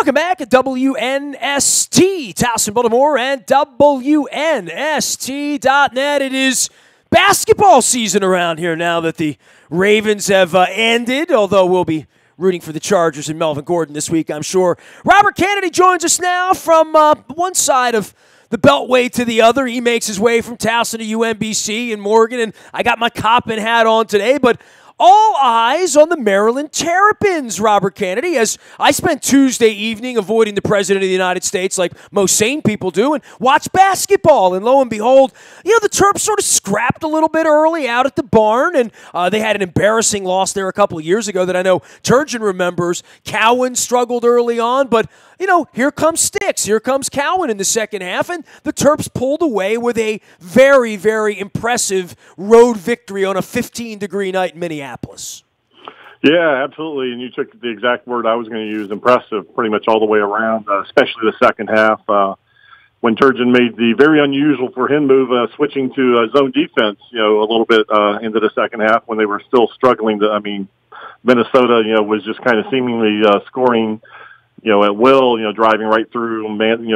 Welcome back at WNST, Towson, Baltimore, and WNST.net. It is basketball season around here now that the Ravens have ended, although we'll be rooting for the Chargers and Melvin Gordon this week, I'm sure. Robert Canady joins us now from one side of the Beltway to the other. He makes his way from Towson to UMBC and Morgan, and I got my Coppin hat on today, but all eyes on the Maryland Terrapins, Robert Canady, as I spent Tuesday evening avoiding the President of the United States like most sane people do and watch basketball. And lo and behold, the Terps sort of scrapped a little bit early out at the barn, and they had an embarrassing loss there a couple of years ago that I know Turgeon remembers. Cowan struggled early on, but here comes Sticks. Here comes Cowan in the second half, and the Terps pulled away with a very, very impressive road victory on a 15-degree night in Minneapolis. Yeah, absolutely, and you took the exact word I was going to use, impressive, pretty much all the way around, especially the second half. When Turgeon made the very unusual for him move, switching to zone defense, a little bit into the second half when they were still struggling Minnesota, was just kind of seemingly scoring at will, driving right through,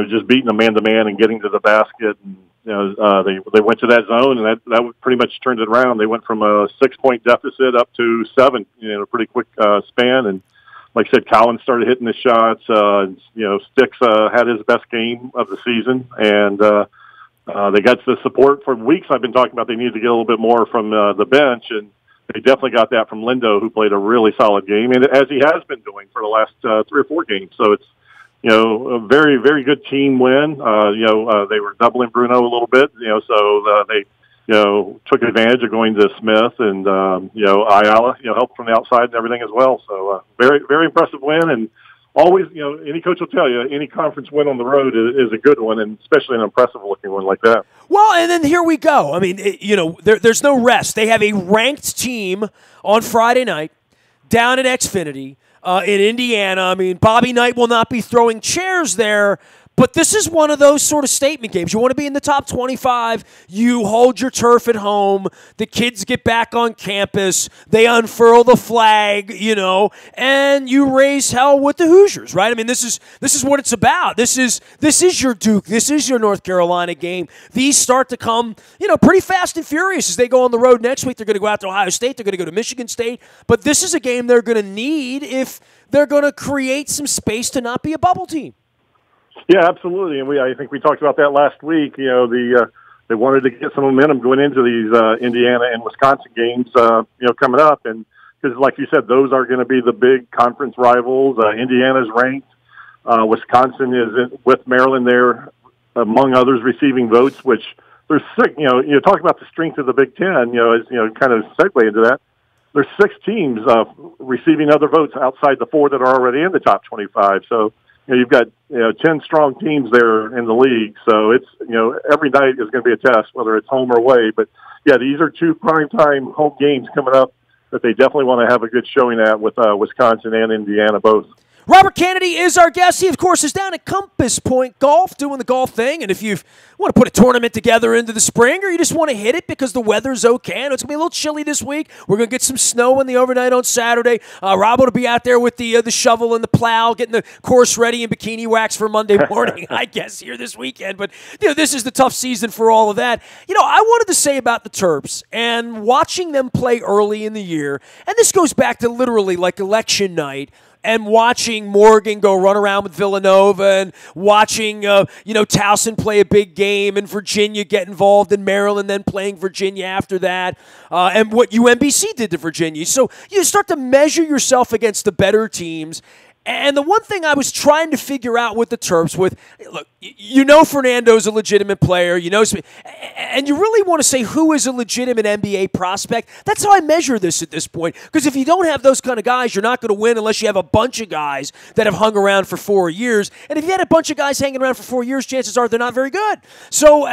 just beating them man-to-man and getting to the basket. And, they went to that zone, and that pretty much turned it around. They went from a 6-point deficit up to 7, in a pretty quick span. And like I said, Cowan started hitting the shots. Sticks had his best game of the season, and they got the support for weeks. I've been talking about they needed to get a little bit more from the bench, and they definitely got that from Lindo, who played a really solid game, and as he has been doing for the last 3 or 4 games. So it's, a very, very good team win. They were doubling Bruno a little bit, so they, took advantage of going to Smith and, Ayala, helped from the outside and everything as well. So very, very impressive win. And always, any coach will tell you, any conference win on the road is a good one, and especially an impressive-looking one like that. Well, and then here we go. I mean, there's no rest. They have a ranked team on Friday night down at Xfinity in Indiana. I mean, Bobby Knight will not be throwing chairs there, but this is one of those sort of statement games. You want to be in the top 25. You hold your turf at home. The kids get back on campus. They unfurl the flag, and you raise hell with the Hoosiers, right? I mean, this is what it's about. This is your Duke. This is your North Carolina game. These start to come, pretty fast and furious as they go on the road next week. They're going to go out to Ohio State. They're going to go to Michigan State. But this is a game they're going to need if they're going to create some space to not be a bubble team. Yeah, absolutely, and I think we talked about that last week. They wanted to get some momentum going into these Indiana and Wisconsin games, coming up, and because, like you said, those are going to be the big conference rivals. Indiana's ranked, Wisconsin is with Maryland there, among others, receiving votes. Which there's 6. You talk about the strength of the Big Ten. As kind of segue into that. There's 6 teams receiving other votes outside the 4 that are already in the top 25. So. You've got 10 strong teams there in the league, so it's every night is going to be a test, whether it's home or away. But yeah, these are 2 primetime home games coming up that they definitely want to have a good showing at with Wisconsin and Indiana both. Robert Canady is our guest. He, of course, is down at Compass Point Golf doing the golf thing. And if you want to put a tournament together into the spring or you just want to hit it because the weather's okay, and it's going to be a little chilly this week, we're going to get some snow in the overnight on Saturday. Rob will be out there with the shovel and the plow, getting the course ready in bikini wax for Monday morning, I guess, here this weekend. But, this is the tough season for all of that. I wanted to say about the Terps and watching them play early in the year, and this goes back to literally like election night, and watching Morgan go run around with Villanova and watching, Towson play a big game and Virginia get involved in Maryland, then playing Virginia after that, and what UMBC did to Virginia. So you start to measure yourself against the better teams. And the one thing I was trying to figure out with the Terps, look, Fernando's a legitimate player, and you really want to say who is a legitimate NBA prospect. That's how I measure this at this point. Because if you don't have those kind of guys, you're not going to win unless you have a bunch of guys that have hung around for 4 years. And if you had a bunch of guys hanging around for 4 years, chances are they're not very good. So,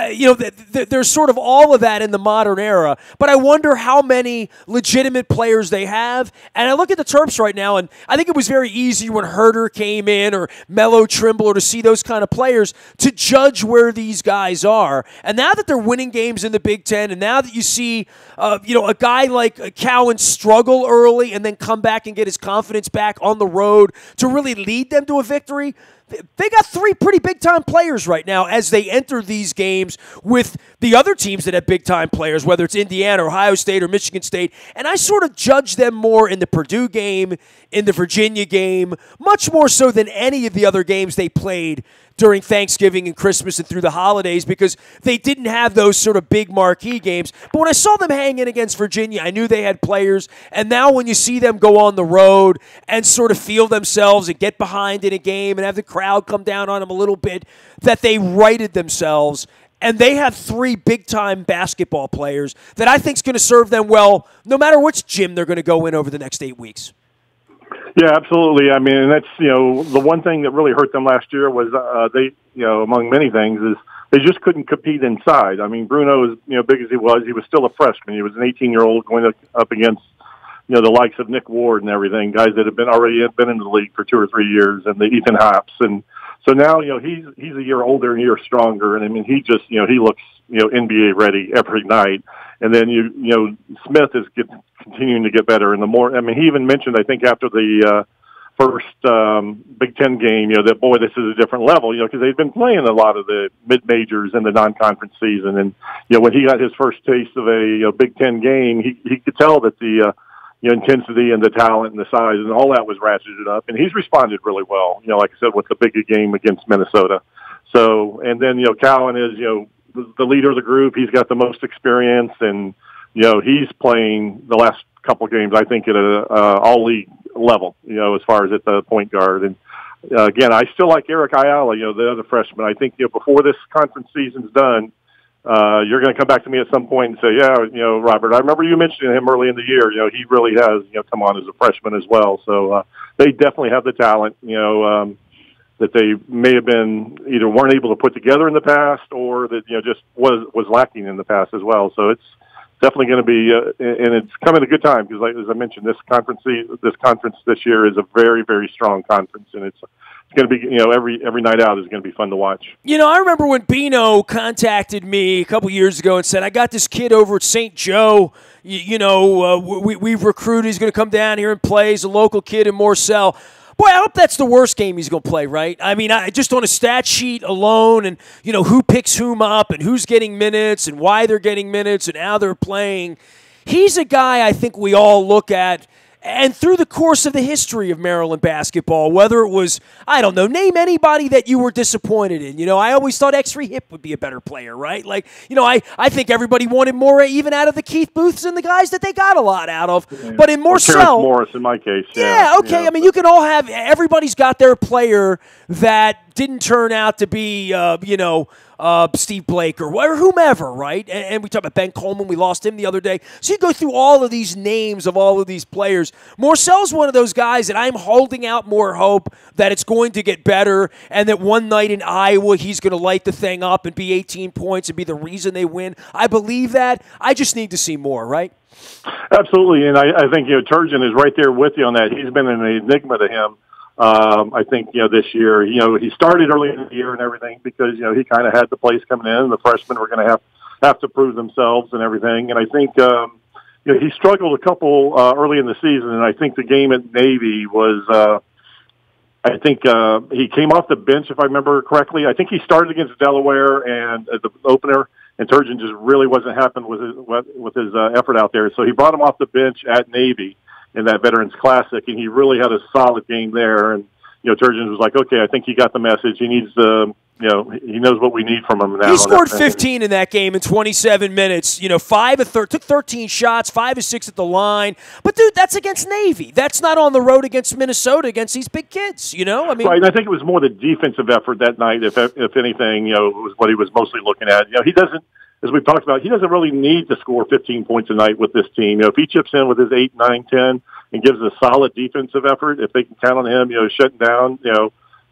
there's sort of all of that in the modern era. But I wonder how many legitimate players they have. And I look at the Terps right now, and I think it was very easy when when Herter came in or Melo Trimble, or to see those kind of players to judge where these guys are. And now that they're winning games in the Big Ten, and now that you see, a guy like Cowan struggle early and then come back and get his confidence back on the road to really lead them to a victory, they got three pretty big-time players right now as they enter these games with the other teams that have big-time players, whether it's Indiana, Ohio State, or Michigan State. And I sort of judge them more in the Purdue game, in the Virginia game, much more so than any of the other games they played during Thanksgiving and Christmas and through the holidays, because they didn't have those sort of big marquee games. But when I saw them hang in against Virginia, I knew they had players. And now when you see them go on the road and sort of feel themselves and get behind in a game and have the crowd come down on them a little bit, that they righted themselves. And they have three big-time basketball players that I think is going to serve them well no matter which gym they're going to go in over the next 8 weeks. Yeah, absolutely. I mean, that's, the one thing that really hurt them last year was they, among many things, is they just couldn't compete inside. I mean, Bruno, as big as he was still a freshman. He was an 18-year-old going up against, the likes of Nick Ward and everything, guys that have already been in the league for 2 or 3 years, and the Ethan Hops. And so now, he's a year older and a year stronger. And I mean, he just, he looks, NBA ready every night. And then, Smith is continuing to get better. And the more, I mean, he even mentioned, I think, after the first Big Ten game, that, boy, this is a different level, because they've been playing a lot of the mid-majors in the non-conference season. And, when he got his first taste of a Big Ten game, he could tell that the intensity and the talent and the size and all that was ratcheted up. And he's responded really well, like I said, with the big game against Minnesota. So, and then, Cowan is, the leader of the group. He's got the most experience, and he's playing the last couple of games, I think, at a all-league level, as far as at the point guard. And again, I still like Eric Ayala, the other freshman. I think before this conference season's done, you're going to come back to me at some point and say, yeah, Robert, I remember you mentioning him early in the year. He really has come on as a freshman as well. So they definitely have the talent. That they may have been either weren't able to put together in the past, or that just was lacking in the past as well. So it's definitely going to be, and it's coming at a good time because, like as I mentioned, this conference this year is a very, very strong conference, and it's going to be every night out is going to be fun to watch. I remember when Bino contacted me a couple years ago and said, I got this kid over at St. Joe. We've recruited. He's going to come down here and play. He's a local kid in Morcell. Boy, I hope that's the worst game he's going to play, right? I mean, just on a stat sheet alone, and, who picks whom up and who's getting minutes and why they're getting minutes and how they're playing. He's a guy I think we all look at, and through the course of the history of Maryland basketball, whether it was, I don't know, name anybody that you were disappointed in. I always thought X3 Hip would be a better player, right? Like, I think everybody wanted more even out of the Keith Booths and the guys that they got a lot out of. Yeah. But in Morcell, Morris in my case. Yeah, okay. I mean, you can all have, everybody's got their player that didn't turn out to be, Steve Blake or whomever, right? And we talk about Ben Coleman. We lost him the other day. So you go through all of these names of all of these players. Morcell's one of those guys that I'm holding out more hope that it's going to get better and that one night in Iowa he's going to light the thing up and be 18 points and be the reason they win. I believe that. I just need to see more, right? Absolutely, and I think Turgeon is right there with you on that. He's been an enigma to him. I think, this year, he started early in the year and everything because, he kind of had the place coming in and the freshmen were going to have to prove themselves and everything. And I think, he struggled a couple, early in the season. And I think the game at Navy was, he came off the bench, if I remember correctly. I think he started against Delaware and the opener, and Turgeon just really wasn't happy with his effort out there. So he brought him off the bench at Navy in that Veterans Classic, and he really had a solid game there. And, Turgeon was like, okay, I think he got the message. He needs to, he knows what we need from him now. He scored 15 in that game in 27 minutes. 5 of 13, took 13 shots, 5 of 6 at the line. But, dude, that's against Navy. That's not on the road against Minnesota, against these big kids, I mean, right, and I think it was more the defensive effort that night, if anything, was what he was mostly looking at. He doesn't, as we've talked about, he doesn't really need to score 15 points a night with this team. If he chips in with his 8, 9, 10 and gives a solid defensive effort, if they can count on him, shutting down,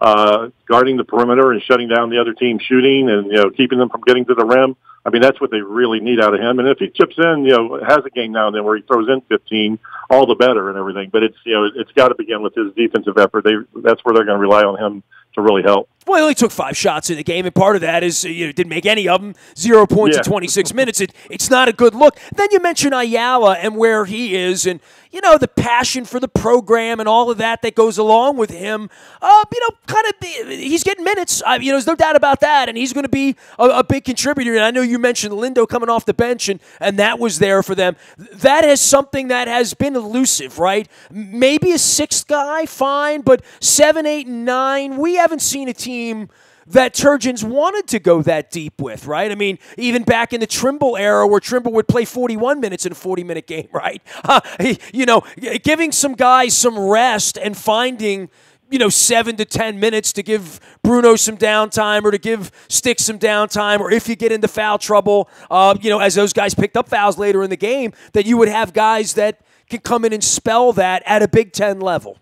guarding the perimeter and shutting down the other team shooting and, keeping them from getting to the rim. I mean, that's what they really need out of him. And if he chips in, has a game now and then where he throws in 15, all the better and everything. But it's got to begin with his defensive effort. That's where they're going to rely on him to really help. Well, he only took 5 shots in the game, and part of that is didn't make any of them. 0 points in 26 minutes. It's not a good look. Then you mention Ayala and where he is, and the passion for the program and all of that goes along with him. He's getting minutes. There's no doubt about that, and he's going to be a big contributor. And I know you mentioned Lindo coming off the bench, and that was there for them. That is something that has been elusive, right? Maybe a 6th guy, fine, but 7, 8, and 9, we haven't seen a team that Turgeon's wanted to go that deep with, right? I mean, even back in the Trimble era where Trimble would play 41 minutes in a 40-minute game, right? Giving some guys some rest and finding 7 to 10 minutes to give Bruno some downtime or to give Stick some downtime, or if you get into foul trouble, as those guys picked up fouls later in the game, that you would have guys that can come in and spell that at a Big Ten level.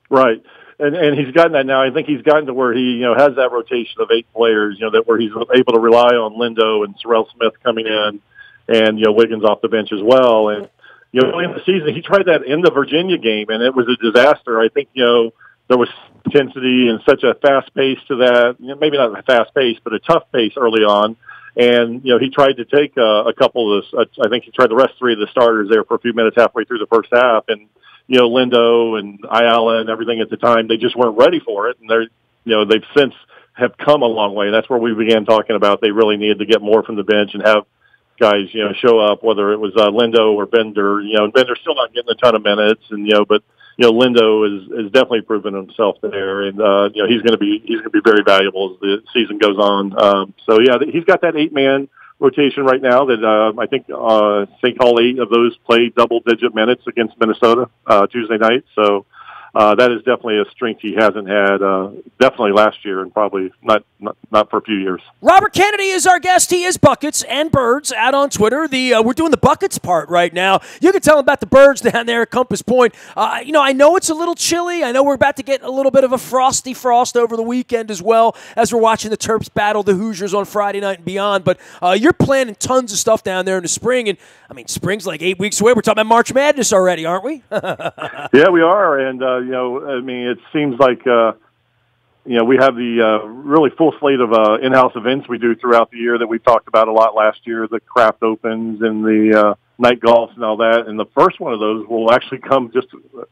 Right. And he's gotten that now. I think he's gotten to where he, has that rotation of 8 players, that where he's able to rely on Lindo and Sorrell Smith coming in and, Wiggins off the bench as well. And, early in the season, he tried that in the Virginia game, and it was a disaster. I think, there was intensity and such a fast pace to that, maybe not a fast pace, but a tough pace early on. And, he tried to take a couple of those, I think he tried to rest 3 of the starters there for a few minutes halfway through the first half. And, Lindo and Ayala and everything at the time, they just weren't ready for it. And they've since have come a long way. And that's where we began talking about they really needed to get more from the bench and have guys, show up, whether it was Lindo or Bender. Bender's still not getting a ton of minutes, and but Lindo is definitely proven himself there, and he's going to be very valuable as the season goes on. He's got that 8-man rotation right now that I think all 8 of those played double-digit minutes against Minnesota Tuesday night. So that is definitely a strength he hasn't had definitely last year and probably not for a few years. Robert Canady is our guest. He is Buckets and Birds out on Twitter. We're doing the Buckets part right now. You can tell him about the Birds down there at Compass Point. I know it's a little chilly. I know we're about to get a little bit of a frosty frost over the weekend as well as we're watching the Terps battle the Hoosiers on Friday night and beyond. But you're planning tons of stuff down there in the spring. And, spring's like 8 weeks away. We're talking about March Madness already, aren't we? Yeah, we are. And, it seems like, we have the really full slate of in-house events we do throughout the year that we talked about a lot last year, the craft opens and the night golfs and all that. And the first one of those will actually come just a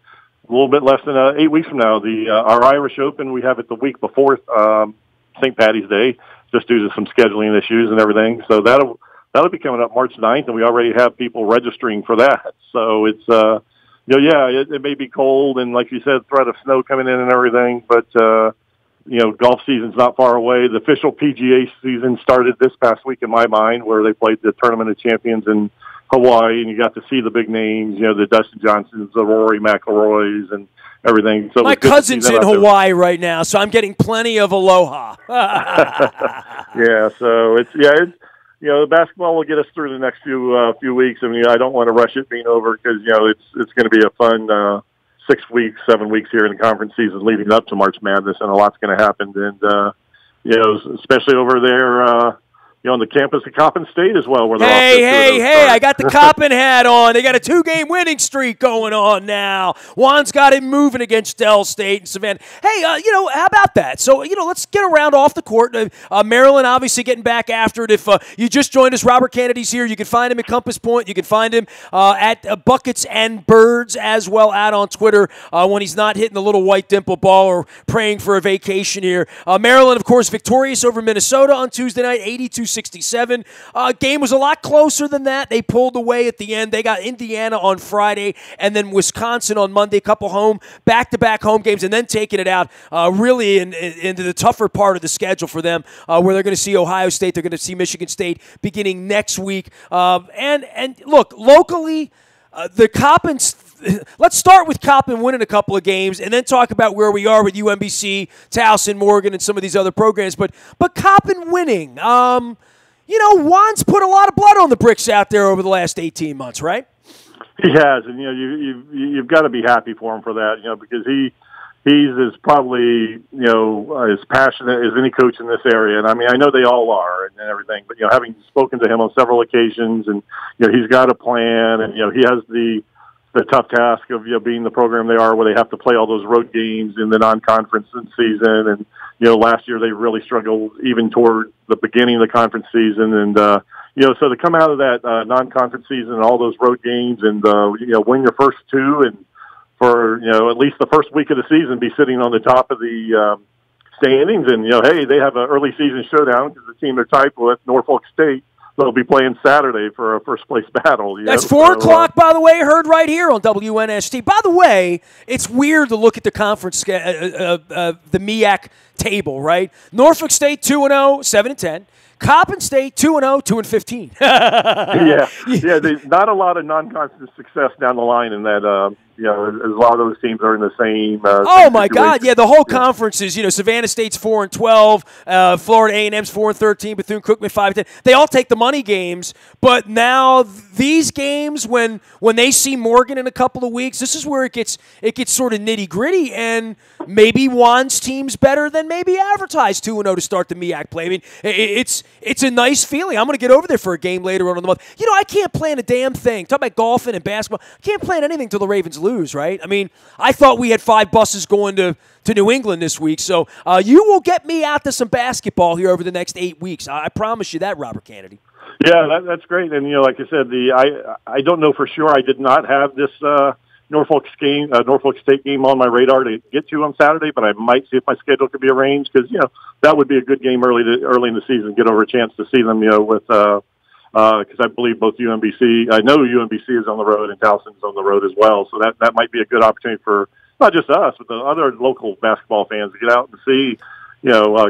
little bit less than 8 weeks from now. Our Irish Open, we have it the week before St. Patty's Day, just due to some scheduling issues and everything. So that'll be coming up March 9th, and we already have people registering for that. So it's it may be cold and, like you said, threat of snow coming in and everything, but golf season's not far away. The official PGA season started this past week in my mind, where they played the Tournament of Champions in Hawaii, and you got to see the big names, the Dustin Johnsons, the Rory McIlroys, and everything. So my cousin's in Hawaii right now, so I'm getting plenty of aloha. Yeah, so the basketball will get us through the next few weeks. I don't want to rush it being over because it's going to be a fun 6 weeks, 7 weeks here in the conference season leading up to March Madness, and a lot's going to happen. And especially over there on the campus of Coppin State as well. Where hey, I got the Coppin hat on. They got a 2-game winning streak going on now. Juan's got it moving against Dell State and Savannah. Hey, how about that? So, let's get around off the court. Maryland obviously getting back after it. If you just joined us, Robert Cannady's here. You can find him at Compass Point. You can find him at Buckets and Birds as well out on Twitter when he's not hitting the little white dimple ball or praying for a vacation here. Maryland, of course, victorious over Minnesota on Tuesday night, 82-67. Game was a lot closer than that. They pulled away at the end. They got Indiana on Friday and then Wisconsin on Monday. A couple back-to-back home games, and then taking it out really into the tougher part of the schedule for them, where they're going to see Ohio State, they're going to see Michigan State beginning next week. And look, locally, the Coppins. Let's start with Coppin winning a couple of games and then talk about where we are with UMBC, Towson, Morgan, and some of these other programs. But Coppin winning, Juan's put a lot of blood on the bricks out there over the last 18 months, right? He has, and you've got to be happy for him for that, because he he's as probably, as passionate as any coach in this area. And I mean, I know they all are and everything, but, having spoken to him on several occasions and, he's got a plan and, he has the tough task of, being the program they are where they have to play all those road games in the non-conference season. And, last year they really struggled even toward the beginning of the conference season. And, so to come out of that non-conference season and all those road games and, win your first two and, for, at least the first week of the season, be sitting on the top of the standings. And, hey, they have an early season showdown because the team they're tied with, Norfolk State, they'll be playing Saturday for a first-place battle. That's 4 o'clock, by the way, heard right here on WNST. By the way, it's weird to look at the conference, the MEAC table, right? Norfolk State 2-0, 7-10. Coppin State 2-0, 2-15. Yeah. There's not a lot of non-conference success down the line in that. A lot of those teams are in the same. Oh my God! Yeah, the whole conference is. Savannah State's 4-12, Florida A&M's 4-13, Bethune-Cookman 5-10. They all take the money games, but now these games, when they see Morgan in a couple of weeks, this is where it gets sort of nitty gritty, and maybe Juan's team's better than maybe advertised 2-0 to start the MEAC play. I mean, it's a nice feeling. I'm going to get over there for a game later on in the month. I can't plan a damn thing. Talk about golfing and basketball. I can't plan anything till the Ravens lose, right? I mean, I thought we had 5 buses going to New England this week, so you will get me out to some basketball here over the next 8 weeks. I promise you that, Robert Canady. Yeah, that's great. And, like I said, I don't know for sure. I did not have this Norfolk State game on my radar to get to on Saturday, but I might see if my schedule could be arranged because, that would be a good game early in the season, get over a chance to see them, with because I believe both I know UMBC is on the road and Towson's on the road as well. So that might be a good opportunity for not just us, but the other local basketball fans to get out and see,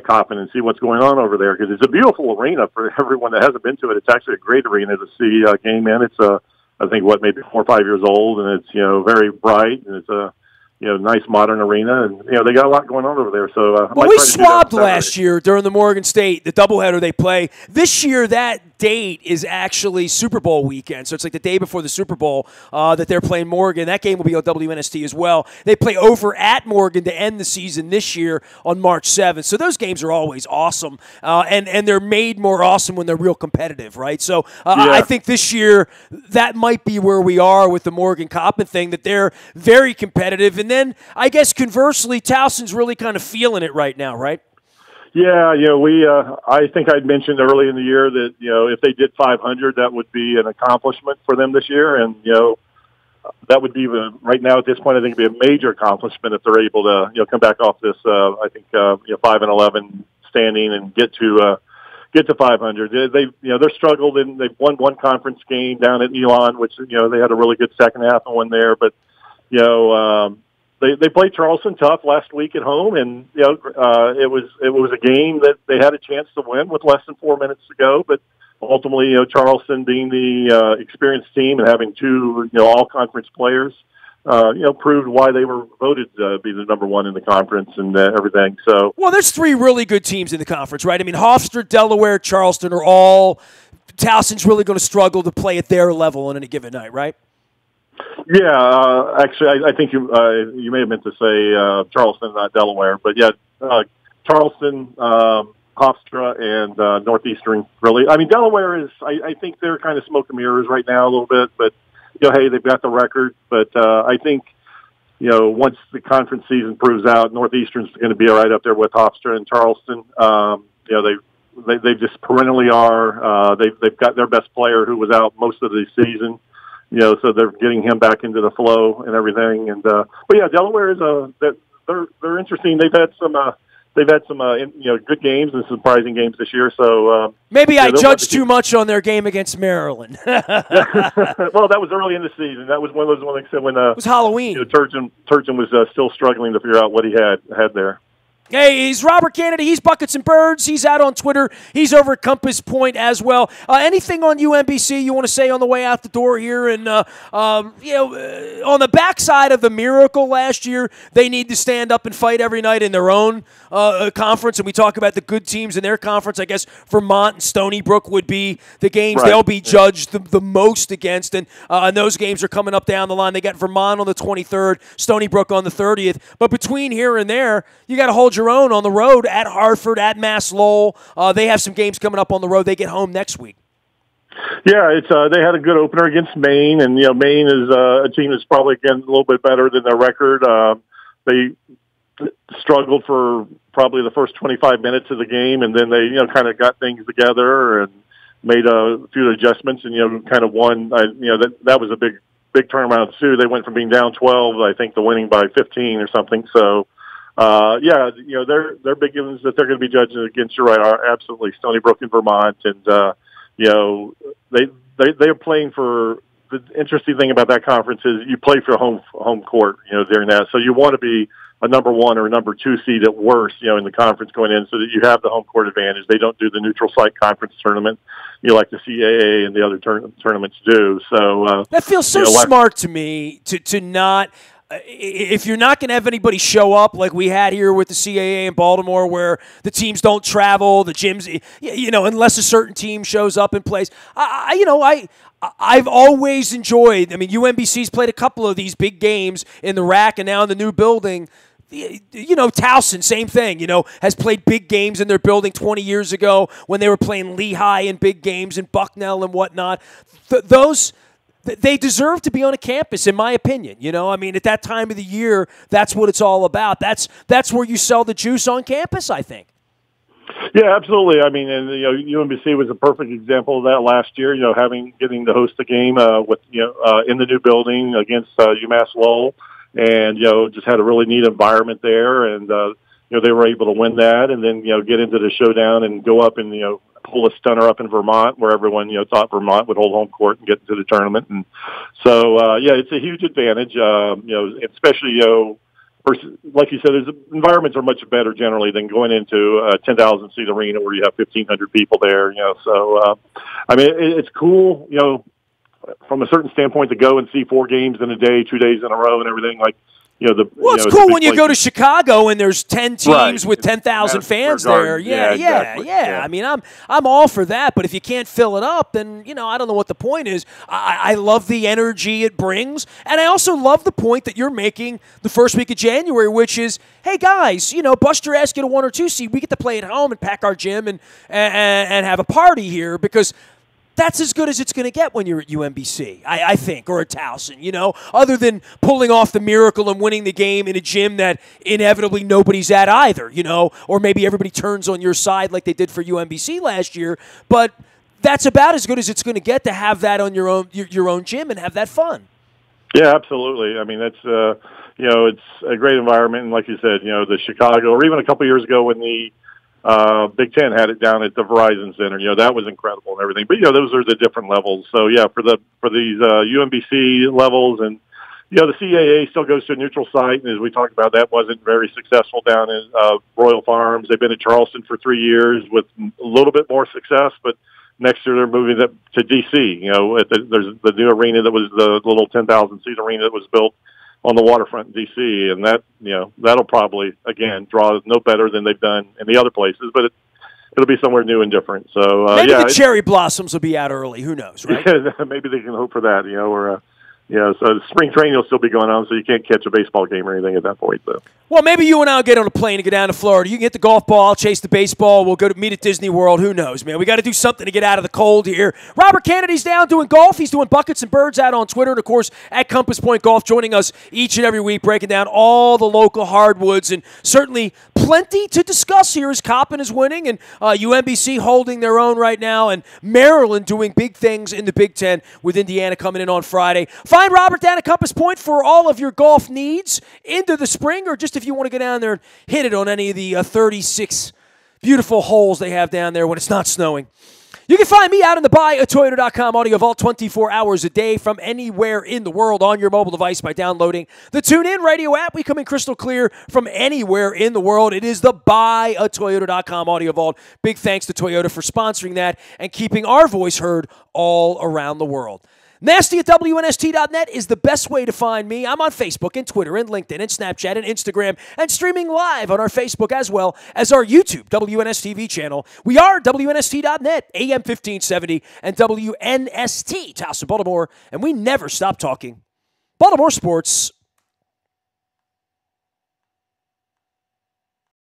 Coppin and see what's going on over there. Because it's a beautiful arena for everyone that hasn't been to it. It's actually a great arena to see a game in. It's I think maybe 4 or 5 years old, and it's, very bright, and it's a, nice modern arena, and, they got a lot going on over there. So, well, we swabbed last year during the Morgan State, the doubleheader they play. This year, that date is actually Super Bowl weekend, so it's like the day before the Super Bowl that they're playing Morgan. That game will be on WNST as well. They play over at Morgan to end the season this year on March 7th. So those games are always awesome, and they're made more awesome when they're real competitive, right? So I think this year that might be where we are with the Morgan Coppin thing, that they're very competitive. And then I guess conversely, Towson's really kind of feeling it right now, right? Yeah, we. I think I'd mentioned early in the year that if they did 500, that would be an accomplishment for them this year, and that would be right now at this point. I think it'd be a major accomplishment if they're able to come back off this. I think 5-11 standing and get to 500. They're struggled and they've won one conference game down at Elon, which they had a really good second half and won there, but They played Charleston tough last week at home, and it was a game that they had a chance to win with less than 4 minutes to go. But ultimately, Charleston being the experienced team and having 2 all conference players, proved why they were voted to be the number 1 in the conference and everything. So, well, there's 3 really good teams in the conference, right? I mean, Hofstra, Delaware, Charleston are all. Towson's really going to struggle to play at their level on any given night, right? Yeah, actually, I think you may have meant to say Charleston, not Delaware, but yeah, Charleston, Hofstra, and Northeastern. Really, I mean, Delaware is. I think they're kind of smoke and mirrors right now a little bit, but hey, they've got the record. But I think once the conference season proves out, Northeastern's going to be right up there with Hofstra and Charleston. They just perennially are. They've got their best player who was out most of the season. So they're getting him back into the flow and everything. And but yeah, Delaware is they're interesting. They've had some good games and surprising games this year. So maybe I judged too much on their game against Maryland. Well, that was early in the season. That was one of those ones when it was Halloween. Turgeon was still struggling to figure out what he had there. Hey, he's Robert Canady. He's Buckets and Birds. He's out on Twitter. He's over at Compass Point as well. Anything on UMBC you want to say on the way out the door here? And, on the backside of the miracle last year, they need to stand up and fight every night in their own conference. And we talk about the good teams in their conference. I guess Vermont and Stony Brook would be the games they'll be judged the most against. And those games are coming up down the line. They got Vermont on the 23rd, Stony Brook on the 30th. But between here and there, you got to hold your own on the road at Hartford, at Mass Lowell. They have some games coming up on the road. They get home next week. Yeah, it's they had a good opener against Maine, and Maine is a team that's probably again a little bit better than their record. They struggled for probably the first 25 minutes of the game, and then they kind of got things together and made a few adjustments, and kind of won. That was a big turnaround too. They went from being down 12, I think, to winning by 15 or something. So. Their big games that they're going to be judging against, you're right, are absolutely Stony Brook and Vermont, and they are playing for. The interesting thing about that conference is you play for home court, during that, so you want to be a number 1 or a number 2 seed at worst, in the conference going in, so that you have the home court advantage. They don't do the neutral site conference tournament, like the CAA and the other tournaments do. So that feels so smart to me to not. If you're not going to have anybody show up like we had here with the CAA in Baltimore, where the teams don't travel, the gyms, unless a certain team shows up and plays, I've always enjoyed. I mean, UMBC's played a couple of these big games in the RAC and now in the new building. Towson, same thing, has played big games in their building 20 years ago when they were playing Lehigh in big games and Bucknell and whatnot. They deserve to be on a campus, in my opinion. At that time of the year, that's what it's all about. That's where you sell the juice on campus, I think. Yeah, absolutely. I mean, and UMBC was a perfect example of that last year. Getting to host the game with in the new building against UMass Lowell, and just had a really neat environment there, and they were able to win that, and then get into the showdown and go up and pull a stunner up in Vermont, where everyone thought Vermont would hold home court and get into the tournament. And so it's a huge advantage. Especially like you said, environments are much better generally than going into a 10,000 seat arena where you have 1,500 people there. So it's cool. From a certain standpoint, to go and see 4 games in a day, 2 days in a row, and everything like. It's cool when you go to Chicago and there's 10 teams with 10,000 fans there. Yeah. Exactly. I mean, I'm all for that, but if you can't fill it up, then I don't know what the point is. I love the energy it brings, and I also love the point that you're making the first week of January, which is, hey guys, Buster asked you to 1 or 2 seed. We get to play at home and pack our gym and have a party here because. That's as good as it's going to get when you're at UMBC, I think, or at Towson, other than pulling off the miracle and winning the game in a gym that inevitably nobody's at either, or maybe everybody turns on your side like they did for UMBC last year. But that's about as good as it's going to get to have that on your own gym and have that fun. Yeah, absolutely. I mean, that's, it's a great environment. And like you said, the Chicago, or even a couple years ago when the Big Ten had it down at the Verizon Center. That was incredible and everything. But those are the different levels. So for these UMBC levels, and the CAA still goes to a neutral site. And as we talked about, that wasn't very successful down in Royal Farms. They've been at Charleston for 3 years with a little bit more success, but next year they're moving up to DC. There's the new arena that was the little 10,000 seat arena that was built on the waterfront in D.C., and that that'll probably again draw no better than they've done in the other places, but it'll be somewhere new and different. So maybe the cherry blossoms will be out early. Who knows, right? Yeah, maybe they can hope for that. So spring training will still be going on, so you can't catch a baseball game or anything at that point, though. Well, maybe you and I will get on a plane and go down to Florida. You can get the golf ball, I'll chase the baseball. We'll go to meet at Disney World. Who knows, man? We got to do something to get out of the cold here. Robert Canady's down doing golf. He's doing Buckets and Birds out on Twitter, and of course at Compass Point Golf, joining us each and every week, breaking down all the local hardwoods, and certainly plenty to discuss here as Coppin is winning and UMBC holding their own right now, and Maryland doing big things in the Big Ten with Indiana coming in on Friday. Find Robert down at Compass Point for all of your golf needs into the spring, or just if you want to go down there and hit it on any of the 36 beautiful holes they have down there when it's not snowing. You can find me out in the buyatoyota.com audio vault 24 hours a day from anywhere in the world on your mobile device by downloading the TuneIn Radio app. We come in crystal clear from anywhere in the world. It is the buyatoyota.com audio vault. Big thanks to Toyota for sponsoring that and keeping our voice heard all around the world. Nasty at WNST.net is the best way to find me. I'm on Facebook and Twitter and LinkedIn and Snapchat and Instagram and streaming live on our Facebook as well as our YouTube WNSTV channel. We are WNST.net, AM 1570 and WNST, Towson, Baltimore, and we never stop talking Baltimore sports.